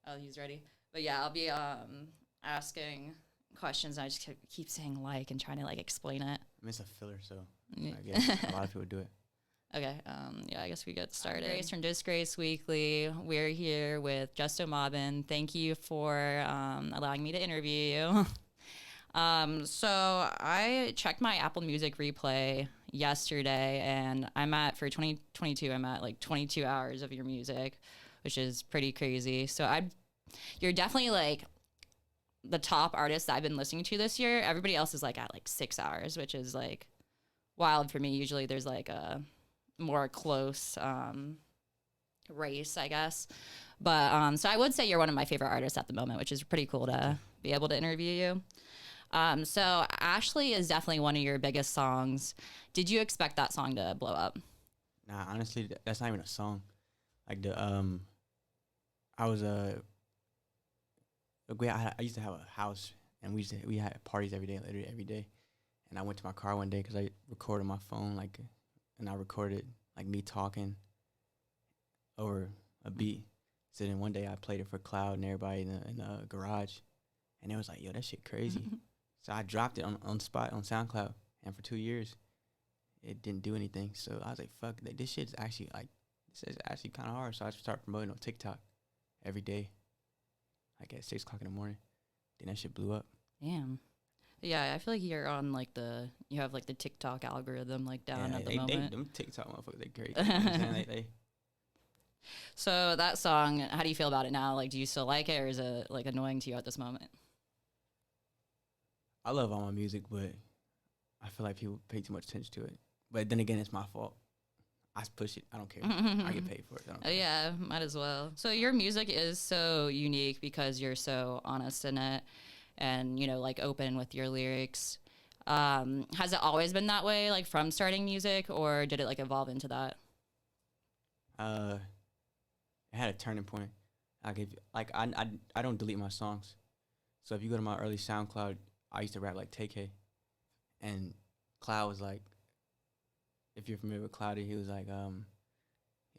Oh, he's ready. But yeah, I'll be asking questions. And I just keep saying like and trying to like explain it. I mean, it's a filler, so I guess a lot of people do it. Okay. Yeah, I guess we get started. Grace from Disgraced Weekly. We're here with Justomobbin. Thank you for allowing me to interview you. So I checked my Apple Music replay yesterday, and for 2022, I'm at like 22 hours of your music, which is pretty crazy. So you're definitely like the top artist I've been listening to this year. Everybody else is like at like 6 hours, which is like wild for me. Usually there's like a more close race, I guess. But so I would say you're one of my favorite artists at the moment, which is pretty cool to be able to interview you. So Ashley is definitely one of your biggest songs. Did you expect that song to blow up? Nah, honestly, that's not even a song. Like I was I used to have a house, and we had parties every day, literally every day. And I went to my car one day because I recorded my phone, and I recorded like me talking over a beat. So then one day I played it for Cloud and everybody in the garage, and it was like, yo, that shit crazy. So I dropped it on spot on SoundCloud, and for 2 years, it didn't do anything. So I was like, fuck, this shit's actually kind of hard. So I started promoting on TikTok every day, like at 6 o'clock in the morning. Then that shit blew up. Damn. Yeah, I feel like you're on like you have like the TikTok algorithm like down at the moment. Them TikTok motherfuckers, they great. You know what I'm saying? So that song, how do you feel about it now? Like, do you still like it, or is it like annoying to you at this moment? I love all my music, but I feel like people pay too much attention to it. But then again, it's my fault. I push it. I don't care. I get paid for it. I don't care. Yeah, might as well. So your music is so unique because you're so honest in it and, like open with your lyrics. Has it always been that way, like from starting music, or did it like evolve into that? It had a turning point. I don't delete my songs. So if you go to my early SoundCloud, I used to rap like TK, and Cloud was like, if you're familiar with Cloudy, he was like, yeah,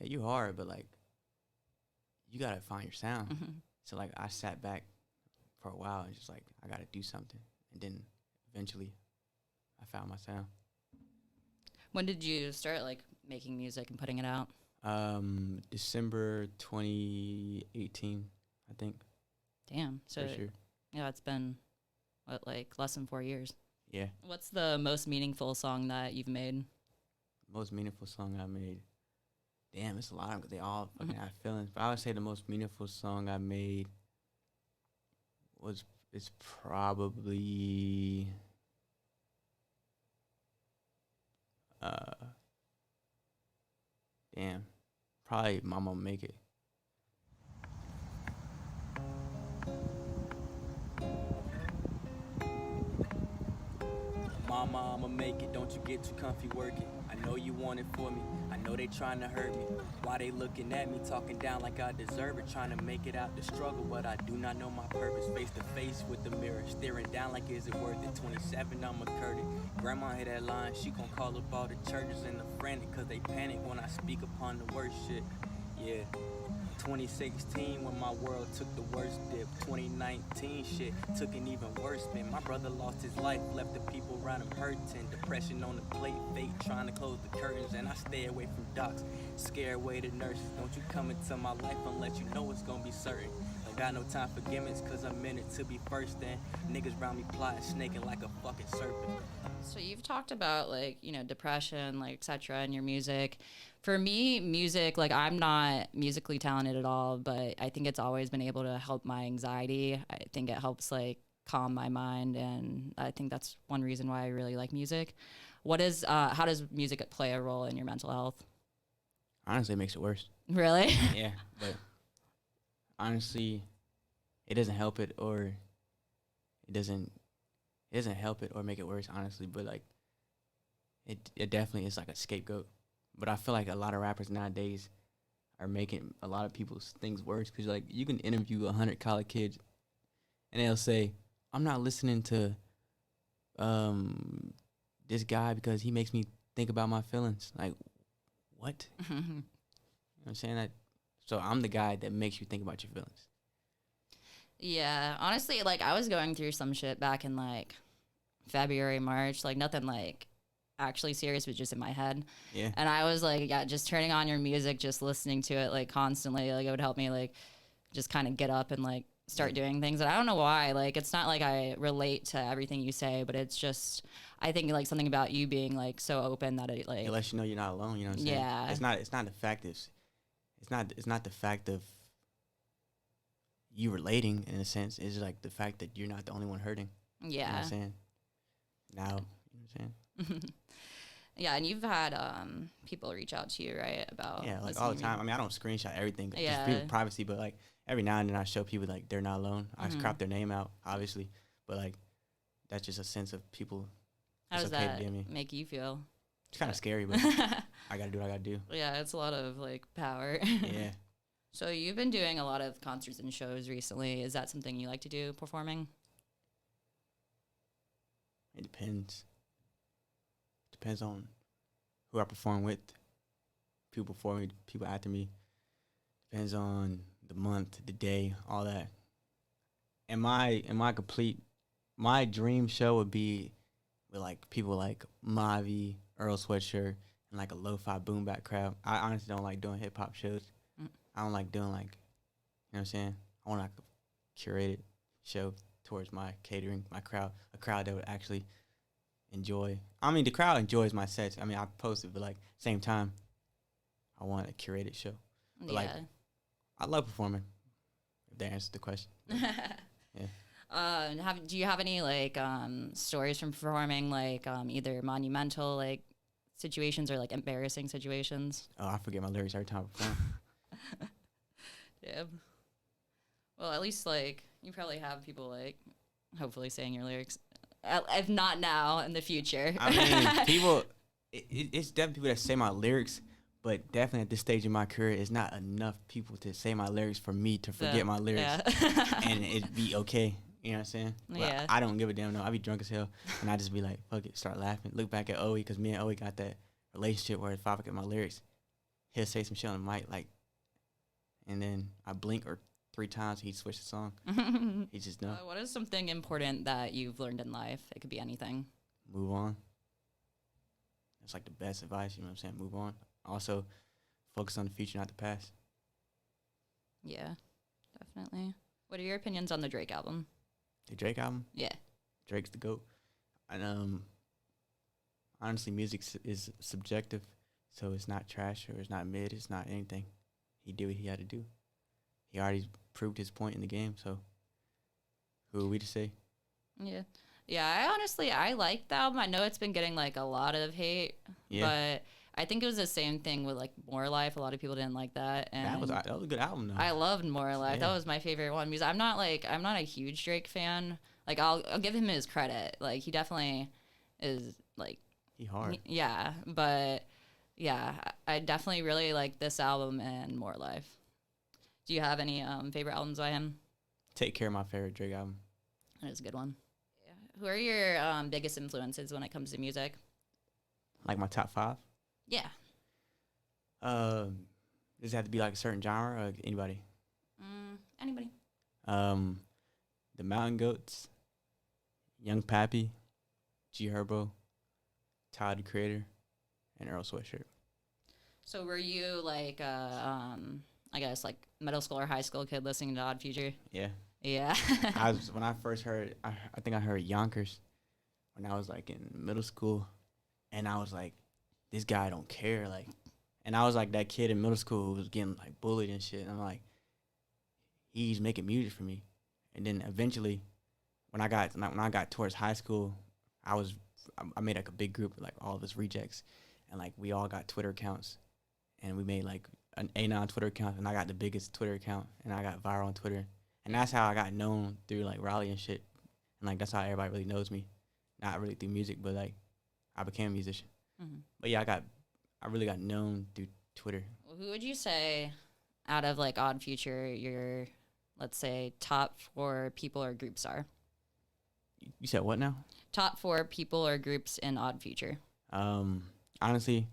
you hard, but like, you gotta find your sound. Mm-hmm. So like, I sat back for a while and just like, I gotta do something, and then eventually, I found my sound. When did you start like making music and putting it out? December 2018, I think. Damn. So sure. Yeah, it's been like less than 4 years. Yeah. What's the most meaningful song that you've made? Most meaningful song I made. Damn, it's a lot because they all fucking have feelings. But I would say the most meaningful song I made is probably probably Mama Make It. Mama, I'ma make it, don't you get too comfy working. I know you want it for me, I know they trying to hurt me. Why they looking at me, talking down like I deserve it. Trying to make it out the struggle, but I do not know my purpose. Face to face with the mirror, staring down like is it worth it. 27, I'm a Curtis. Grandma hit that line, she gon' call up all the churches and the frantic, cause they panic when I speak upon the worst shit. Yeah. 2016 when my world took the worst dip. 2019 shit took an even worse spin. My brother lost his life, left the people around him hurting. Depression on the plate, fate trying to close the curtains. And I stay away from docs, scare away the nurses. Don't you come into my life unless you know it's gonna be certain. I got no time for gimmicks cause I'm in it to be first. And niggas around me plotting, snaking like a fucking serpent. So you've talked about like, depression, like etc. in your music. For me, music, like I'm not musically talented at all, but I think it's always been able to help my anxiety. I think it helps like calm my mind, and I think that's one reason why I really like music. How does music play a role in your mental health? Honestly, it makes it worse. Really? Yeah, but honestly, it doesn't help it or it doesn't help it or make it worse, honestly, but like it definitely is like a scapegoat. But I feel like a lot of rappers nowadays are making a lot of people's things worse, because like you can interview 100 college kids and they'll say, I'm not listening to this guy because he makes me think about my feelings. Like, what? You know what I'm saying? So I'm the guy that makes you think about your feelings. Yeah, honestly, like I was going through some shit back in like February, March, like nothing like actually serious, but just in my head. Yeah. And I was like, yeah, just turning on your music, just listening to it like constantly, like it would help me like just kind of get up and like start doing things. And I don't know why, like it's not like I relate to everything you say, but it's just I think like something about you being like so open that it like It lets you know you're not alone. You know what I'm saying? Yeah. It's not the fact it's not the fact of you relating in a sense. It's like the fact that you're not the only one hurting. You know what yeah. I'm saying? Now, you know what I'm saying? Yeah, and you've had people reach out to you, right? About Yeah, like listening all the to time. I me. mean, I don't screenshot everything. Yeah. Just privacy, but like every now and then I show people like they're not alone. I Mhm. crop their name out, obviously, but like that's just a sense of people. How It's does okay that to be me. make you feel? It's kind of scary, but I gotta do what I gotta do. Yeah, it's a lot of like power. Yeah. So you've been doing a lot of concerts and shows recently. Is that something you like to do, performing? It depends. Depends on who I perform with. People before me, people after me. Depends on the month, the day, all that. And my dream show would be with like people like Mavi, Earl Sweatshirt, and like a lo-fi boom bap crowd. I honestly don't like doing hip hop shows. I don't like doing like, you know what I'm saying? I want like a curated show towards my catering, my crowd, a crowd that would actually enjoy. I mean, the crowd enjoys my sets. I mean, I post it, but like same time, I want a curated show. But like, I love performing. If that answers the question. Yeah. Do you have any like stories from performing, like either monumental like situations or like embarrassing situations? Oh, I forget my lyrics every time I perform. Yeah. Well, at least like you probably have people like hopefully saying your lyrics. If not now, in the future. I mean, people. It's definitely people that say my lyrics, but definitely at this stage in my career, it's not enough people to say my lyrics for me to forget my lyrics and it'd be okay. You know what I'm saying? Yeah. I don't give a damn. No, I be drunk as hell, and I just be like, fuck it, start laughing. Look back at Oe, because me and Oe got that relationship where if I forget my lyrics, he'll say some shit on the mic, like, and then I blink or 3 times, he'd switch the song. He just know. What is something important that you've learned in life? It could be anything. Move on. That's like the best advice, you know what I'm saying? Move on. Also, focus on the future, not the past. Yeah, definitely. What are your opinions on the Drake album? The Drake album? Yeah. Drake's the GOAT. And honestly, music is subjective, so it's not trash or it's not mid, it's not anything. He did what he had to do. He already proved his point in the game, so who are we to say? Yeah. Yeah, I like the album. I know it's been getting like a lot of hate, but I think it was the same thing with like More Life. A lot of people didn't like that. And that was a good album though. I loved More Life. Yeah. That was my favorite one because I'm not a huge Drake fan. Like I'll give him his credit. Like he definitely is like he hard. Yeah, but yeah, I definitely really like this album and More Life. Do you have any favorite albums by him? Take Care, my favorite Drake album. That is a good one. Yeah. Who are your biggest influences when it comes to music? Like my top 5? Yeah. Does it have to be like a certain genre or anybody? Anybody. The Mountain Goats, Young Pappy, G Herbo, Tyler the Creator, and Earl Sweatshirt. So were you like I guess like middle school or high school kid listening to Odd Future? Yeah. Yeah. When I first heard, I think I heard Yonkers when I was like in middle school, and I was like, this guy don't care, like, and I was like that kid in middle school who was getting like bullied and shit. And I'm like, he's making music for me. And then eventually, when I got towards high school, I made like a big group of like all of us rejects, and like we all got Twitter accounts, and we made like an A9 Twitter account, and I got the biggest Twitter account, and I got viral on Twitter. And that's how I got known through like Raleigh and shit. And like that's how everybody really knows me. Not really through music, but like I became a musician. Mm-hmm. But yeah, I really got known through Twitter. Well, who would you say out of like Odd Future your, let's say, top 4 people or groups are? You said what now? Top 4 people or groups in Odd Future. Honestly,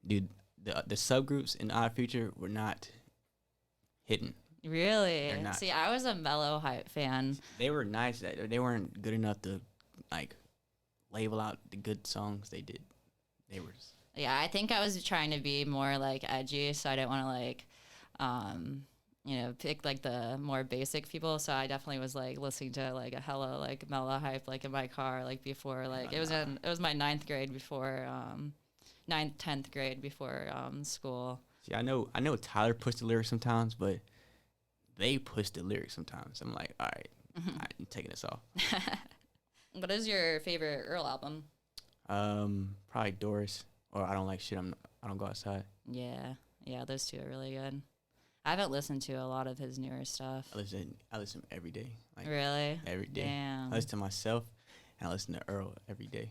dude, the subgroups in Odd Future were not hidden. Really? They're not. See, I was a Mellow Hype fan. They were nice. They weren't good enough to like label out the good songs they did. They were. Yeah, I think I was trying to be more like edgy, so I didn't want to like, pick like the more basic people. So I definitely was like listening to like a hella like Mellow Hype like in my car like before like it was my ninth grade before 10th grade before school. See, I know Tyler pushed the lyrics sometimes, but they push the lyrics sometimes. I'm like, all right, I'm taking this off. What is your favorite Earl album? Probably Doris or I Don't Like Shit. I Don't Go Outside. Yeah, those two are really good. I haven't listened to a lot of his newer stuff. I listen every day. Like really? Every day. Damn. I listen to myself, and I listen to Earl every day.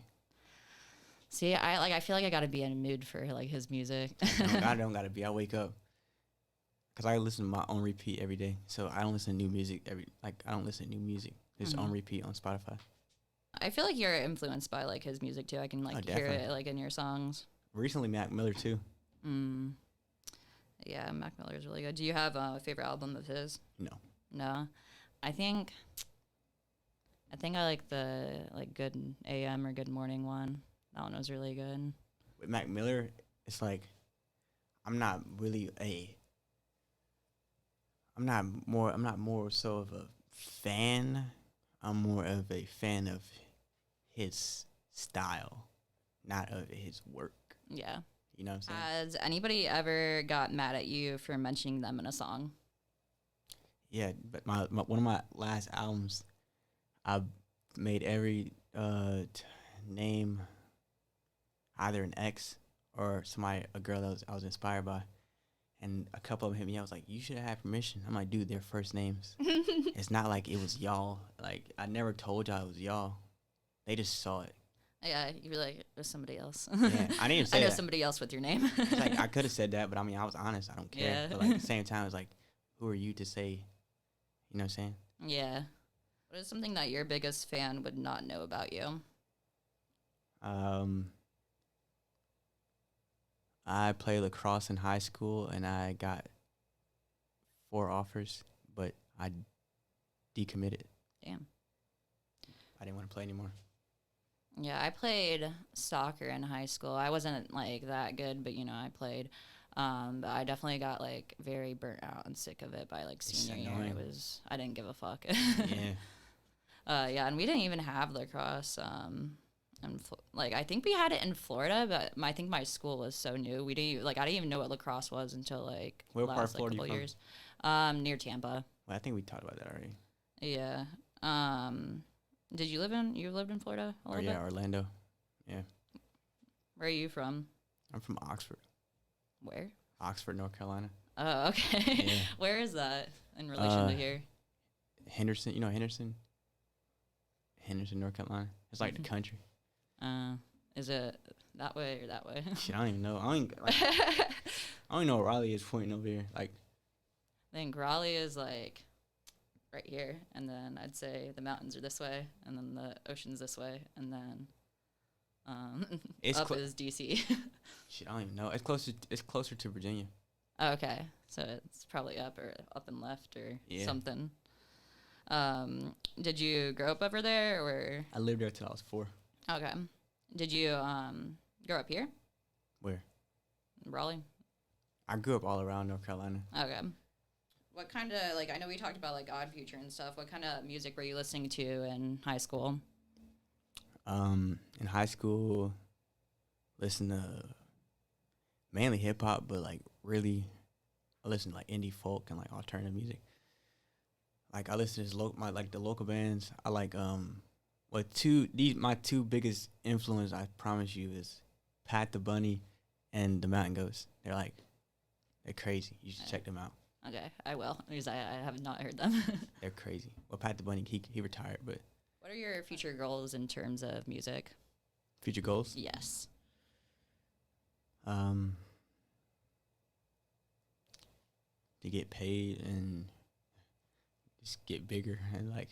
See, I feel like I gotta be in a mood for like his music. I don't gotta be. I wake up because I listen to my own repeat every day. So I don't listen to new music I don't listen to new music. It's on repeat on Spotify. I feel like you're influenced by like his music too. I can like hear it like in your songs. Recently, Mac Miller too. Yeah, Mac Miller is really good. Do you have a favorite album of his? No. I think I like the like Good AM or Good Morning one. That one was really good. With Mac Miller, it's like I'm not more so of a fan. I'm more of a fan of his style, not of his work. Yeah. You know what I'm saying? Has anybody ever got mad at you for mentioning them in a song? Yeah, but my one of my last albums, I made every name either an ex or a girl that I was inspired by. And a couple of them hit me. I was like, you should have had permission. I'm like, dude, they're first names. It's not like it was y'all. Like, I never told y'all it was y'all. They just saw it. Yeah, you'd be like, there's somebody else. Yeah, I didn't even say I know that. somebody else with your name. It's like, I could have said that, but I mean, I was honest. I don't care. Yeah. But like, at the same time, it's like, who are you to say, you know what I'm saying? Yeah. What is something that your biggest fan would not know about you? I played lacrosse in high school, and I got 4 offers, but I decommitted. Damn. I didn't want to play anymore. Yeah, I played soccer in high school. I wasn't like that good, but I played. But I definitely got like very burnt out and sick of it by like senior year. I didn't give a fuck. Yeah. Yeah, and we didn't even have lacrosse. Like I think we had it in Florida, but I think my school was so new. I didn't even know what lacrosse was until like What part of last Florida couple you years. Near Tampa. Well, I think we talked about that already. Yeah. Did you lived in Florida a little bit? Yeah, Orlando. Yeah. Where are you from? I'm from Oxford. Where? Oxford, North Carolina. Oh, okay. Yeah. Where is that in relation to here? Henderson, you know Henderson? Henderson, North Carolina. It's like the country. Is it that way or that way? Shit, I don't even know. I don't even know where Raleigh is pointing over here. Like, I think Raleigh is like right here, and then I'd say the mountains are this way, and then the ocean's this way, and then up is DC. Shit, I don't even know. It's closer to Virginia. Oh, okay, so it's probably up and left or something. Did you grow up over there, or? I lived there till I was 4. Okay. Did you grow up here? Where? Raleigh. I grew up all around North Carolina. Okay. What kind of, like, I know we talked about, like, Odd Future and stuff. What kind of music were you listening to in high school? In high school, listened to mainly hip-hop, but, like, really, I listened to, like, indie folk and, like, alternative music. Like, I listen to the local bands. I like, my 2 biggest influence, I promise you, is Pat the Bunny and the Mountain Goats. They're crazy. You should check them out. Okay, I will, because I have not heard them. They're crazy. Well, Pat the Bunny, he retired, but. What are your future goals in terms of music? Future goals? Yes. To get paid and just get bigger and I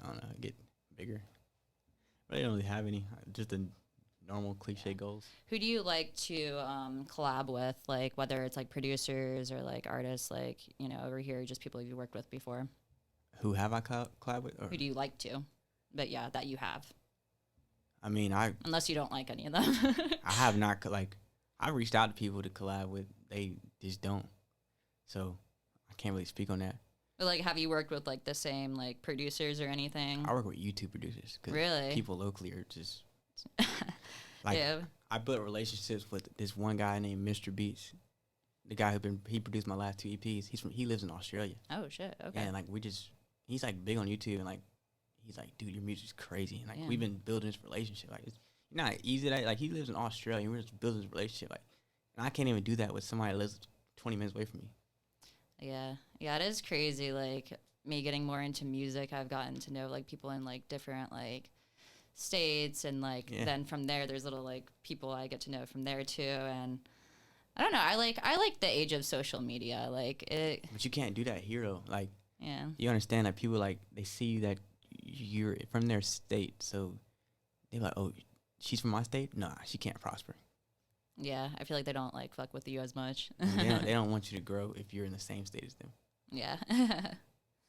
don't know, get bigger. But I don't really have any. Just the normal cliche goals. Who do you like to collab with? Like whether it's like producers or like artists, like, you know, over here, just people you've worked with before. Who have I collab with? Or? Who do you like to? But yeah, that you have. I mean, unless you don't like any of them. I have not I reached out to people to collab with. They just don't. So I can't really speak on that. But like, have you worked with like the same like producers or anything? I work with YouTube producers. Really? People locally are just like, yeah. I built relationships with this one guy named Mr. Beats. The guy he produced my last 2 EPs. He lives in Australia. Oh shit. Okay. And like he's like big on YouTube, and like he's like, dude, your music's crazy. And like we've been building this relationship. Like it's not easy. Like he lives in Australia, and we're just building this relationship. Like, and I can't even do that with somebody that lives 20 minutes away from me. Yeah. Yeah, it is crazy. Like me getting more into music, I've gotten to know like people in like different like states, and like then from there there's little like people I get to know from there too. And I don't know, I like the age of social media, like it. But you can't do that here though. Like, yeah, you understand that people like, they see that you're from their state, so they're like, oh, she's from my state, nah, she can't prosper. Yeah, I feel like they don't like fuck with you as much. They don't want you to grow if you're in the same state as them. Yeah.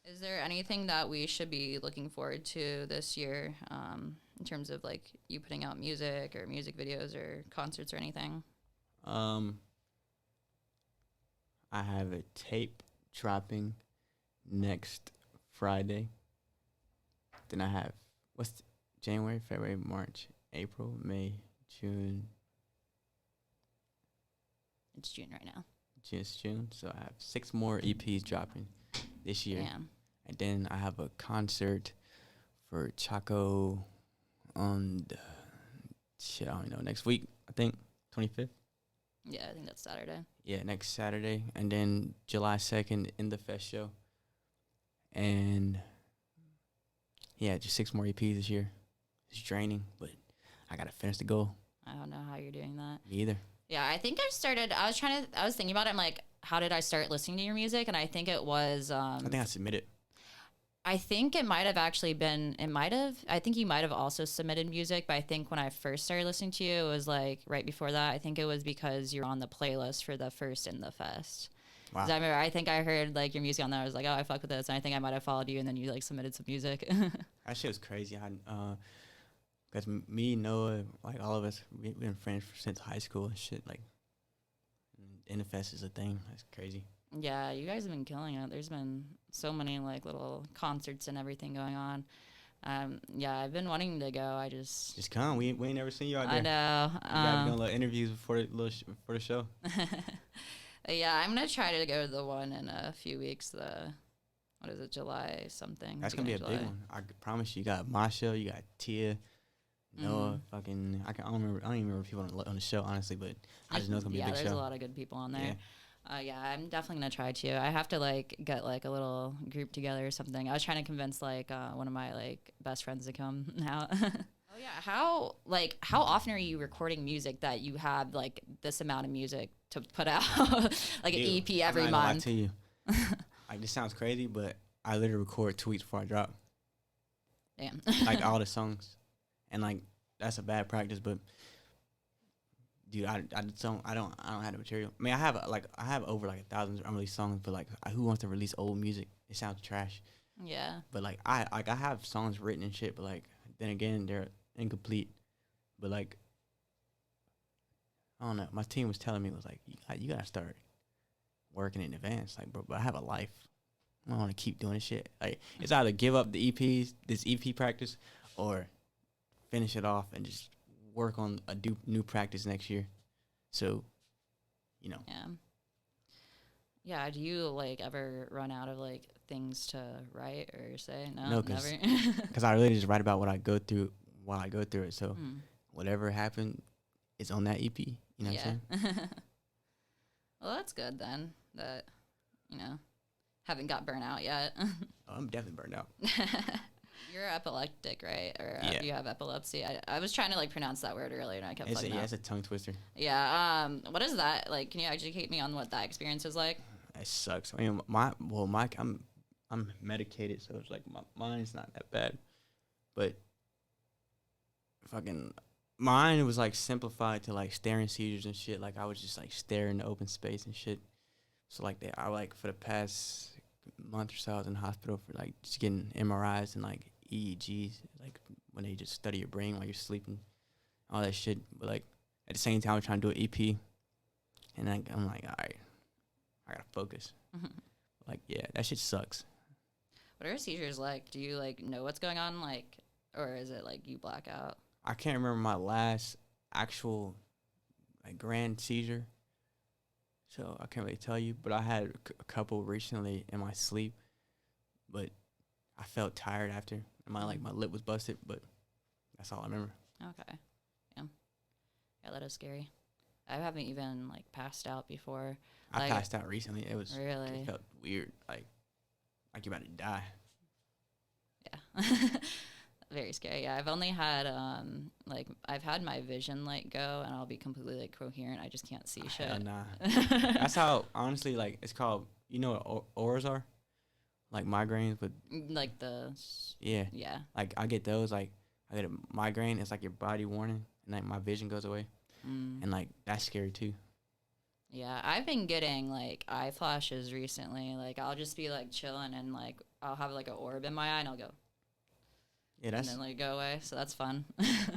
Is there anything that we should be looking forward to this year, in terms of like you putting out music or music videos or concerts or anything? I have a tape dropping next Friday. Then I have January, February, March, April, May, June. It's June right now. Just June. So I have 6 more EPs dropping this year. Damn. And then I have a concert for Chaco on I don't know, next week, I think, 25th. Yeah, I think that's Saturday. Yeah, next Saturday. And then July 2nd in the Fest show. And yeah, just 6 more EPs this year. It's draining, but I got to finish the goal. I don't know how you're doing that. Me either. Yeah, I think I was thinking about it. I'm like, how did I start listening to your music? And I think it was, I think I submitted. I think it might have actually been, I think you might have also submitted music, but I think when I first started listening to you, it was like right before that. I think it was because you're on the playlist for the first in the fest. Wow. I think I heard like your music on there. I was like, oh, I fuck with this. And I think I might have followed you, and then you like submitted some music. That shit was crazy. Because me, Noah, like all of us, we've been friends since high school and shit. Like, in the fest is a thing. That's crazy. Yeah, you guys have been killing it. There's been so many like little concerts and everything going on. Yeah, I've been wanting to go. I just come. We ain't never seen you out there. I know. We got doing little interviews before the show. Yeah, I'm gonna try to go to the one in a few weeks. What is it, July something? That's gonna be a big one. I promise you. You got Masha, you got Tia, Noah, fucking. I don't even remember people on the show, honestly, but I just know it's gonna be a big show. Yeah, there's a lot of good people on there. Yeah, I'm definitely gonna try to. I have to like get like a little group together or something. I was trying to convince like one of my like best friends to come out. Oh yeah, how often are you recording music that you have like this amount of music to put out, like an EP every month? I'm not gonna lie to you. Like, this sounds crazy, but I literally record 2 weeks before I drop. Damn. Like all the songs, and like that's a bad practice, but. Dude, I don't have the material. I mean, I have over like 1,000 unreleased songs, but like, who wants to release old music? It sounds trash. Yeah. But like, I have songs written and shit, but like, then again, they're incomplete. But like, I don't know. My team was telling me, it was like, you gotta start working in advance. Like, bro, but I have a life. I don't want to keep doing this shit. Like, it's either give up the EPs, this EP practice, or finish it off and just work on a new practice next year. So, you know. Yeah. Yeah, do you like ever run out of like things to write or say? No, never. Because I really just write about what I go through while I go through it. So whatever happened is on that EP. You know what I'm saying? Well, that's good then. That, haven't got burnt out yet. Oh, I'm definitely burned out. You're epileptic, right? Or yeah. You have epilepsy. I was trying to like pronounce that word earlier, and I kept fucking up. Yeah, it's a tongue twister. Yeah. What is that? Like, can you educate me on what that experience is like? It sucks. I mean, I'm medicated, so it's like mine's not that bad, but fucking Mine was like simplified to like staring seizures and shit. Like I would just like stare into open space and shit. So like I like for the past month or so I was in the hospital for like just getting MRIs and like EEGs, like when they just study your brain while you're sleeping, all that shit. But like at the same time I'm trying to do an EP, and I'm like, all right, I gotta focus. Like yeah, that shit sucks. What are seizures like? Do you like know what's going on, like, or is it like you black out? I can't remember my last actual like grand seizure, so I can't really tell you. But I had a couple recently in my sleep, but I felt tired after. And my lip was busted, but that's all I remember. Okay, yeah, that is scary. I haven't even like passed out before. I like, passed out recently. It was really it felt weird, like you're about to die. Yeah. Very scary. Yeah, I've only had like I've had my vision like go, and I'll be completely like coherent. I just can't see shit. Hell nah. That's how honestly like it's called. You know what auras are? Like migraines, but like the yeah. Like I get those. Like I get a migraine. It's like your body warning, and like my vision goes away, and like that's scary too. Yeah, I've been getting like eye flashes recently. Like I'll just be like chilling, and like I'll have like an orb in my eye, and I'll go. Yeah, that's. And then like go away. So that's fun.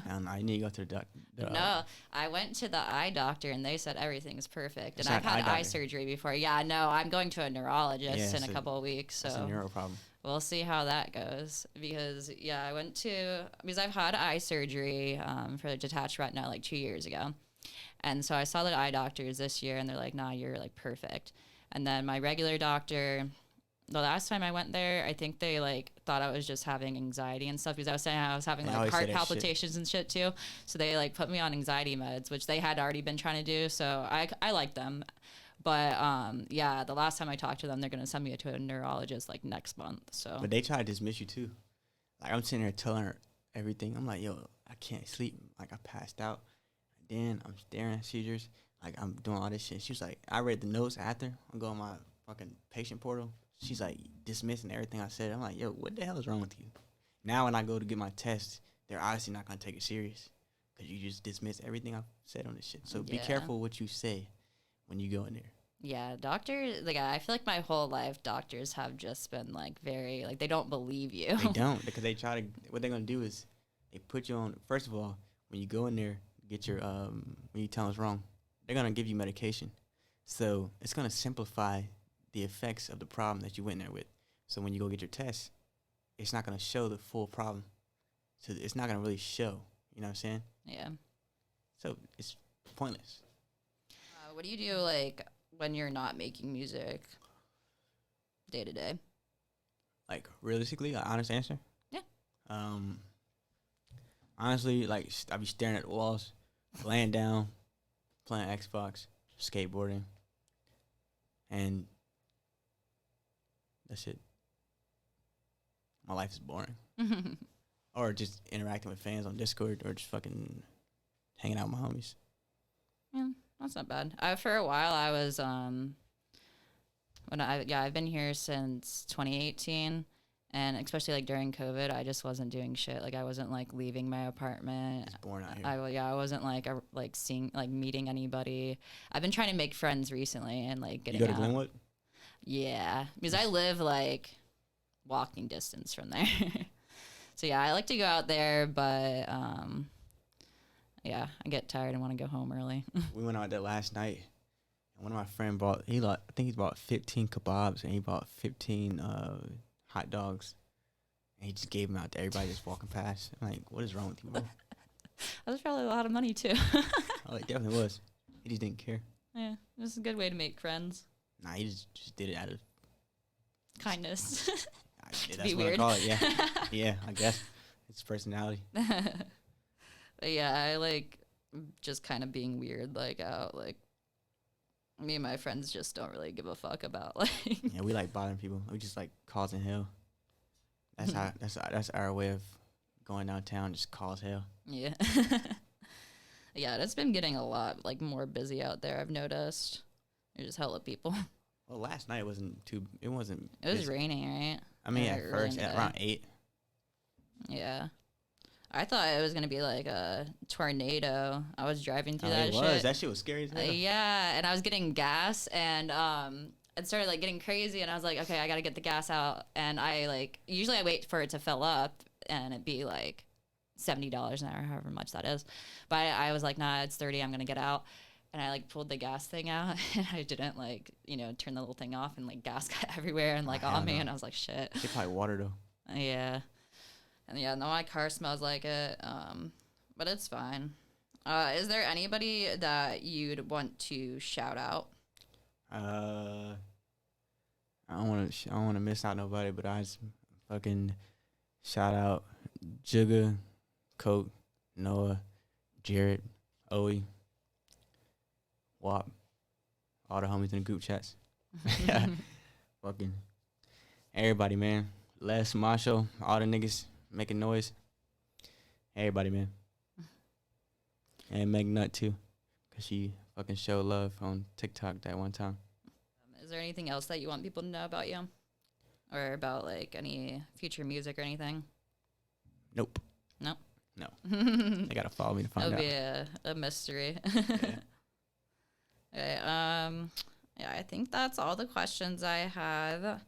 I need to go to the doctor. No, I went to the eye doctor, and they said everything's perfect. And I've had eye surgery before. Yeah, no, I'm going to a neurologist in a couple of weeks. So that's a neuro problem. We'll see how that goes. Because yeah, because I've had eye surgery for the detached retina like 2 years ago. And so I saw the eye doctors this year, and they're like, nah, you're like perfect. And then my regular doctor, the last time I went there, I think they like thought I was just having anxiety and stuff, because I was saying I was having like heart palpitations and shit too. So they like put me on anxiety meds, which they had already been trying to do. So I like them. But yeah, the last time I talked to them, they're going to send me to a neurologist like next month. So. But they try to dismiss you too. Like I'm sitting there telling her everything. I'm like, yo, I can't sleep. Like I passed out. Then I'm staring at seizures. Like I'm doing all this shit. She was like, I read the notes after. I'm going on my fucking patient portal. She's like dismissing everything I said. I'm like, yo, what the hell is wrong with you? Now when I go to get my test, they're obviously not gonna take it serious because you just dismiss everything I've said on this shit. So be careful what you say when you go in there. Yeah, doctors, like I feel like my whole life doctors have just been like very, like they don't believe you. They don't, because they try to, what they're gonna do is they put you on, first of all, when you go in there, get your, when you tell them it's wrong, they're gonna give you medication. So it's gonna simplify the effects of the problem that you went there with. So when you go get your test, it's not going to show the full problem. So it's not going to really show, you know what I'm saying? Yeah. So it's pointless. What do you do like when you're not making music day to day? Like realistically, an honest answer? Yeah. Honestly, like I be staring at the walls, laying down, playing Xbox, skateboarding, and that's it. My life is boring. Or just interacting with fans on Discord, or just fucking hanging out with my homies. Yeah, that's not bad. For a while, I was I've been here since 2018, and especially like during COVID, I just wasn't doing shit. Like I wasn't like leaving my apartment. It's boring out here. I wasn't like meeting anybody. I've been trying to make friends recently and like getting. You go to Glenwood? Yeah, because I live like walking distance from there. So yeah, I like to go out there, but yeah, I get tired and want to go home early. We went out there last night, and one of my friends I think he bought 15 kebabs, and he bought 15 hot dogs, and he just gave them out to everybody just walking past. I'm like, what is wrong with you, bro? That was probably a lot of money too. Oh, it definitely was. He just didn't care. Yeah, this is a good way to make friends. Nah, he just did it out of kindness. That's what weird. I call it, yeah. Yeah, I guess. It's personality. But yeah, I like just kind of being weird, like out, like me and my friends just don't really give a fuck about like. Yeah, we like bothering people. We just like causing hell. That's our way of going downtown, just cause hell. Yeah. Yeah, it's been getting a lot like more busy out there, I've noticed. There's just hella people. Well, last night wasn't too. It wasn't. It was raining, right? I mean, at first, at around 8. Yeah. I thought it was gonna be like a tornado. I was driving through that it shit. was. That shit was scary as hell. Yeah, and I was getting gas, and it started like getting crazy, and I was like, okay, I gotta get the gas out, and I like usually I wait for it to fill up, and it'd be like $70 an hour, however much that is, but I was like, nah, it's 30. I'm gonna get out. And I like pulled the gas thing out, and I didn't like, turn the little thing off, and like gas got everywhere and like on me, and I was like, shit. It's probably water though. Yeah. And yeah, no, my car smells like it, but it's fine. Is there anybody that you'd want to shout out? I don't want to miss out nobody, but I just fucking shout out Jugga, Coke, Noah, Jared, Owie, Wop, all the homies in the group chats. Fucking everybody, man. Les, Macho, all the niggas making noise. Everybody, man. And Meg Nut, too, because she fucking showed love on TikTok that one time. Is there anything else that you want people to know about you? Or about, like, any future music or anything? Nope. Nope. No. They got to follow me to find out. That'll be a mystery. Okay, yeah, I think that's all the questions I have.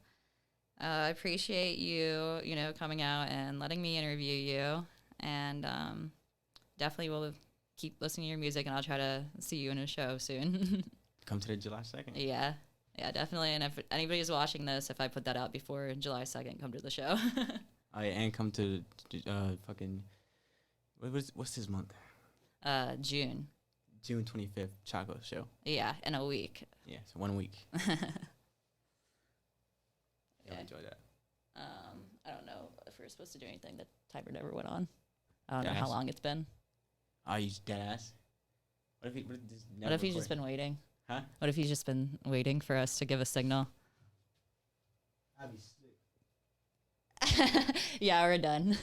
I appreciate you, coming out and letting me interview you. And definitely will keep listening to your music, and I'll try to see you in a show soon. Come to the July 2nd. Yeah, definitely. And if anybody's watching this, if I put that out before July 2nd, come to the show. Oh, yeah, and come to fucking, what's this month? June 25th, Chaco show. Yeah, in a week. Yeah, so 1 week. Okay. You'll enjoy that. I don't know if we're supposed to do anything. The timer never went on. I don't know how long it's been. Oh, you dead ass? What if he's just been waiting? Huh? What if he's just been waiting for us to give a signal? I'd be sick. Yeah, we're done.